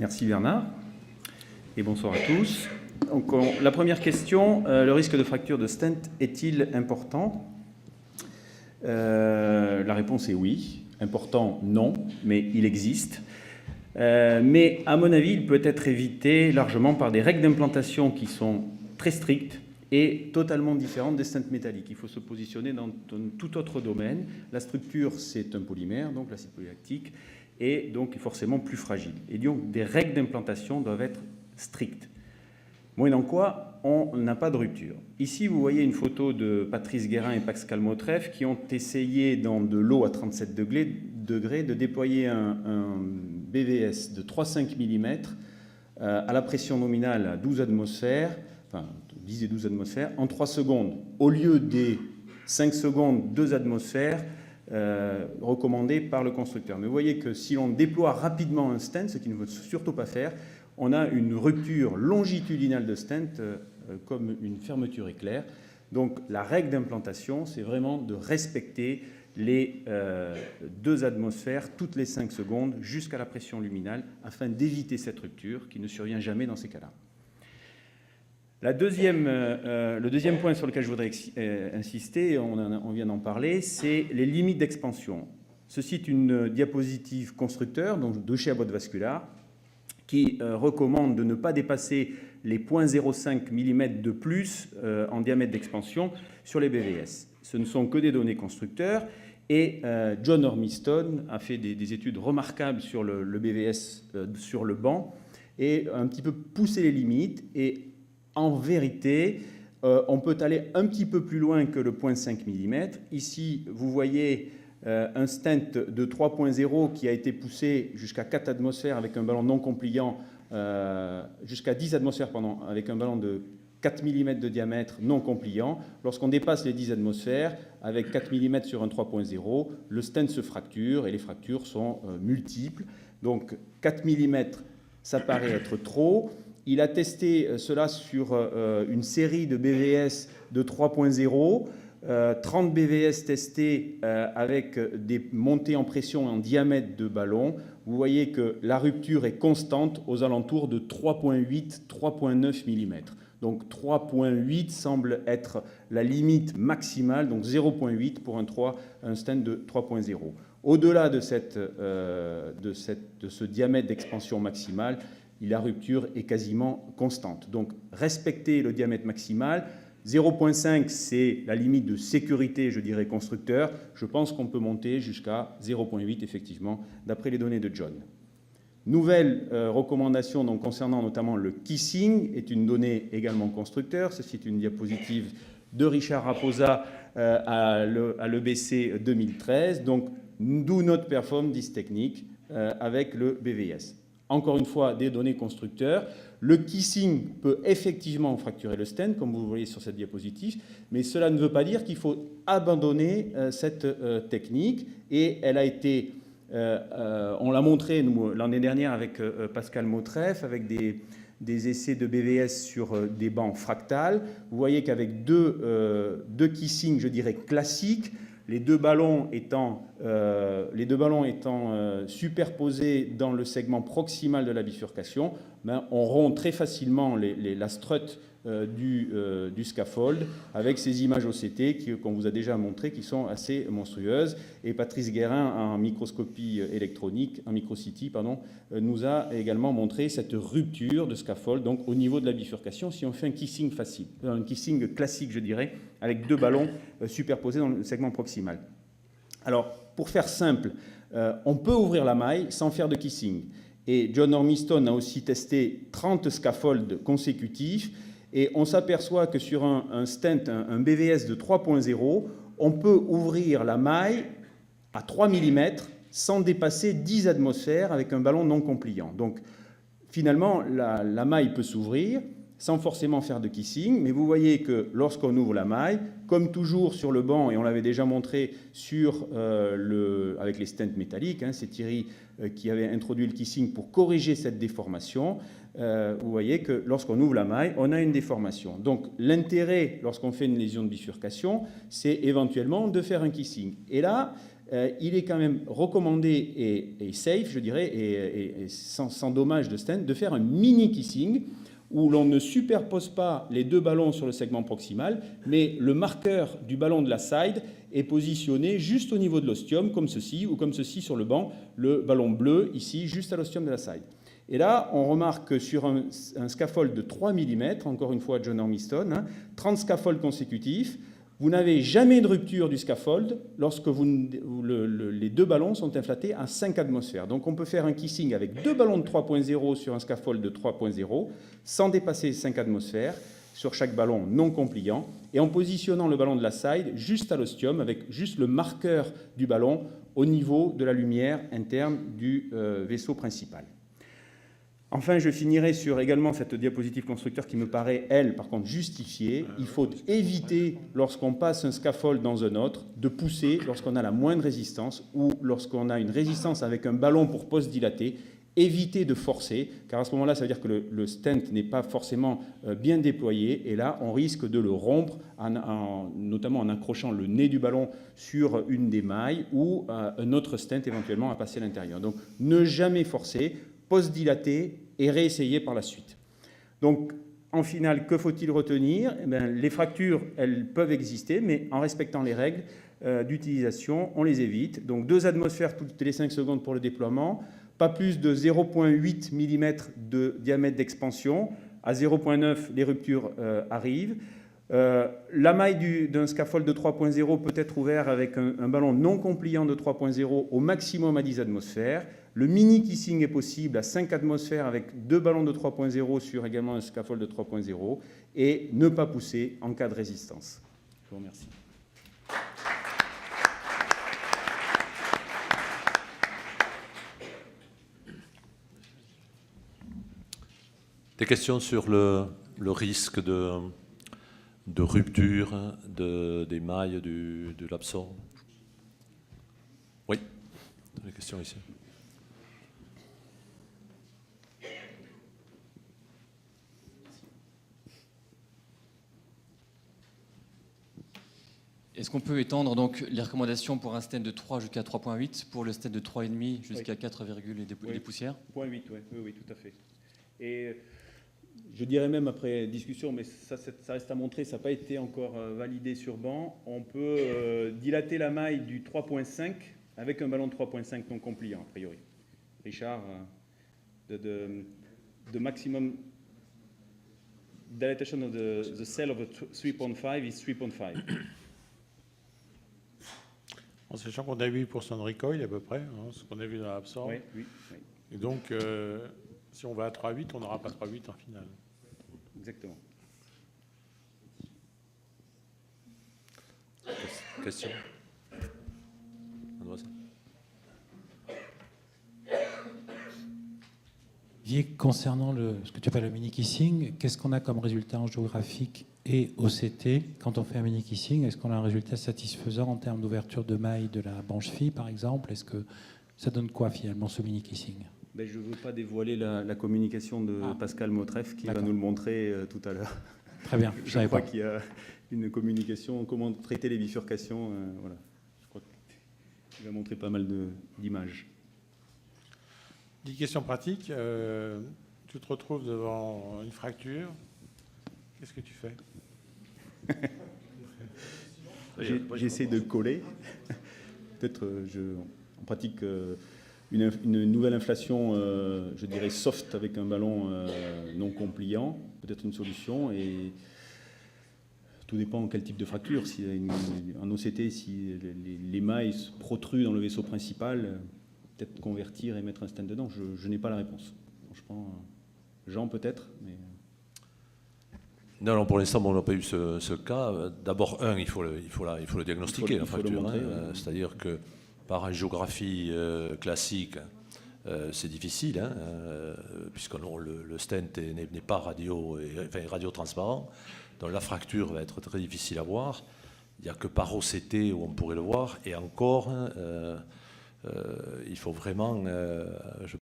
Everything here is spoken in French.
Merci Bernard et bonsoir à tous. Donc, la première question, le risque de fracture de stent est-il important? La réponse est oui. Important, non, mais il existe. Mais à mon avis, il peut être évité largement par des règles d'implantation qui sont très strictes et totalement différentes des stents métalliques. Il faut se positionner dans tout autre domaine. La structure, c'est un polymère, donc l'acide polylactique, et donc forcément plus fragile. Et donc, des règles d'implantation doivent être strictes. Moyennant quoi, on n'a pas de rupture. Ici, vous voyez une photo de Patrice Guérin et Pascal Mautref qui ont essayé, dans de l'eau à 37 degrés, de déployer un BVS de 3,5 mm à la pression nominale à 12 atmosphères, enfin 10 et 12 atmosphères, en 3 secondes, au lieu des 5 secondes, 2 atmosphères recommandées par le constructeur. Mais vous voyez que si l'on déploie rapidement un stent, ce qu'il ne faut surtout pas faire, on a une rupture longitudinale de stent comme une fermeture éclair. Donc la règle d'implantation, c'est vraiment de respecter les 2 atmosphères toutes les 5 secondes jusqu'à la pression luminale afin d'éviter cette rupture qui ne survient jamais dans ces cas-là. Le deuxième point sur lequel je voudrais insister, on vient d'en parler, c'est les limites d'expansion. Ceci est une diapositive constructeur, donc de chez Abbott Vascular, qui recommande de ne pas dépasser les 0,05 mm de plus en diamètre d'expansion sur les BVS. Ce ne sont que des données constructeurs et John Ormiston a fait des études remarquables sur le BVS sur le banc et un petit peu poussé les limites. Et en vérité, on peut aller un petit peu plus loin que le 0,5 mm. Ici, vous voyez un stent de 3.0 qui a été poussé jusqu'à 4 atmosphères avec un ballon non compliant, jusqu'à 10 atmosphères avec un ballon de 4 mm de diamètre non compliant. Lorsqu'on dépasse les 10 atmosphères, avec 4 mm sur un 3.0, le stent se fracture et les fractures sont multiples. Donc 4 mm, ça paraît être trop. Il a testé cela sur une série de BVS de 3.0. 30 BVS testés avec des montées en pression et en diamètre de ballon. Vous voyez que la rupture est constante aux alentours de 3,8, 3,9 mm. Donc 3,8 semble être la limite maximale, donc 0,8 pour un stent de 3,0. Au-delà de ce diamètre d'expansion maximale, la rupture est quasiment constante. Donc respectez le diamètre maximal. 0,5, c'est la limite de sécurité, je dirais, constructeur. Je pense qu'on peut monter jusqu'à 0,8, effectivement, d'après les données de John. Nouvelle recommandation donc, concernant notamment le kissing, est une donnée également constructeur. Ceci est une diapositive de Richard Raposa à l'EBC 2013. Donc, do not perform this technique avec le BVS. Encore une fois, des données constructeurs. Le kissing peut effectivement fracturer le stent, comme vous voyez sur cette diapositive, mais cela ne veut pas dire qu'il faut abandonner cette technique. Et elle a été, on l'a montré l'année dernière avec Pascal Mautref, avec des essais de BVS sur des bancs fractales. Vous voyez qu'avec deux kissings, je dirais, classiques, les deux ballons étant superposés dans le segment proximal de la bifurcation, on rompt très facilement la strut du scaffold avec ces images OCT qu'on vous a déjà montrées qui sont assez monstrueuses. Et Patrice Guérin, en microscopie électronique, en microcity, nous a également montré cette rupture de scaffold donc au niveau de la bifurcation si on fait un kissing facile, un kissing classique, je dirais, avec deux ballons superposés dans le segment proximal. Alors, pour faire simple, on peut ouvrir la maille sans faire de kissing. Et John Ormiston a aussi testé 30 scaffolds consécutifs. Et on s'aperçoit que sur un stent, un BVS de 3.0, on peut ouvrir la maille à 3 mm sans dépasser 10 atmosphères avec un ballon non compliant. Donc, finalement, la maille peut s'ouvrir sans forcément faire de kissing, mais vous voyez que lorsqu'on ouvre la maille, comme toujours sur le banc, et on l'avait déjà montré avec les stents métalliques, c'est Thierry qui avait introduit le kissing pour corriger cette déformation, vous voyez que lorsqu'on ouvre la maille, on a une déformation. Donc l'intérêt, lorsqu'on fait une lésion de bifurcation, c'est éventuellement de faire un kissing. Et là, il est quand même recommandé et safe, je dirais, et sans dommage de stent, de faire un mini kissing où l'on ne superpose pas les deux ballons sur le segment proximal, mais le marqueur du ballon de la side est positionné juste au niveau de l'ostium, comme ceci, ou comme ceci sur le banc, le ballon bleu, ici, juste à l'ostium de la side. Et là, on remarque que sur un scaffold de 3 mm, encore une fois John Ormiston, 30 scaffolds consécutifs, vous n'avez jamais de rupture du scaffold lorsque les deux ballons sont inflatés à 5 atmosphères. Donc on peut faire un kissing avec deux ballons de 3.0 sur un scaffold de 3.0 sans dépasser 5 atmosphères sur chaque ballon non compliant et en positionnant le ballon de la side juste à l'ostium avec juste le marqueur du ballon au niveau de la lumière interne du vaisseau principal. Enfin, je finirai sur également cette diapositive constructeur qui me paraît, elle, par contre, justifiée. Il faut éviter, lorsqu'on passe un scaffold dans un autre, de pousser lorsqu'on a la moindre résistance ou lorsqu'on a une résistance avec un ballon pour post-dilater. Éviter de forcer, car à ce moment-là, ça veut dire que le stent n'est pas forcément bien déployé, et là, on risque de le rompre, notamment en accrochant le nez du ballon sur une des mailles ou un autre stent éventuellement à passer à l'intérieur. Donc, ne jamais forcer, post-dilater et réessayer par la suite. Donc, en finale, que faut-il retenir? Les fractures, elles peuvent exister, mais en respectant les règles d'utilisation, on les évite. Donc, 2 atmosphères toutes les 5 secondes pour le déploiement, pas plus de 0,8 mm de diamètre d'expansion. À 0,9, les ruptures arrivent. La maille d'un scaffold de 3.0 peut être ouverte avec un ballon non compliant de 3.0 au maximum à 10 atmosphères. Le mini kissing est possible à 5 atmosphères avec 2 ballons de 3.0 sur également un scaffold de 3.0 et ne pas pousser en cas de résistance. Je vous remercie. Des questions sur le risque de rupture des mailles de l'absorbe? Oui, des questions ici. Est-ce qu'on peut étendre donc les recommandations pour un stent de 3 jusqu'à 3.8 pour le stent de 3,5 jusqu'à 4, des poussières? 0,8, oui, tout à fait. Et je dirais même après discussion, mais ça reste à montrer, ça n'a pas été encore validé sur banc, on peut dilater la maille du 3.5 avec un ballon de 3.5 non compliant, a priori. Richard, the maximum dilatation of the cell of a 3.5 is 3.5. En sachant qu'on a 8% de recoil à peu près, hein, ce qu'on a vu dans l'absorbe. Oui. Et donc, si on va à 3.8, on n'aura pas 3.8 en finale. Exactement. Question? Concernant ce que tu appelles le mini-kissing, qu'est-ce qu'on a comme résultat en géographique et OCT quand on fait un mini-kissing? Est-ce qu'on a un résultat satisfaisant en termes d'ouverture de maille de la branche-fille, par exemple? Est-ce que ça donne quoi, finalement, ce mini-kissing? Je ne veux pas dévoiler la communication de Pascal Motreff qui va nous le montrer tout à l'heure. Très bien, je crois qu'il y a une communication, comment traiter les bifurcations. Voilà. Je crois qu'il va montrer pas mal d'images. 10 questions pratiques. Tu te retrouves devant une fracture. Qu'est-ce que tu fais? J'essaie de coller. Peut-être en pratique une nouvelle inflation, je dirais soft avec un ballon non compliant. Peut-être une solution. Et tout dépend de quel type de fracture. Si en OCT, si les mailles protruent dans le vaisseau principal, peut-être convertir et mettre un stent dedans. Je n'ai pas la réponse. Franchement, Jean peut-être, mais... Non, pour l'instant, on n'a pas eu ce cas. D'abord, il faut le diagnostiquer, la fracture. C'est-à-dire que par géographie classique, c'est difficile, puisque le stent n'est pas radio-transparent. Donc la fracture va être très difficile à voir. Il n'y a que par OCT où on pourrait le voir. Et encore, il faut vraiment,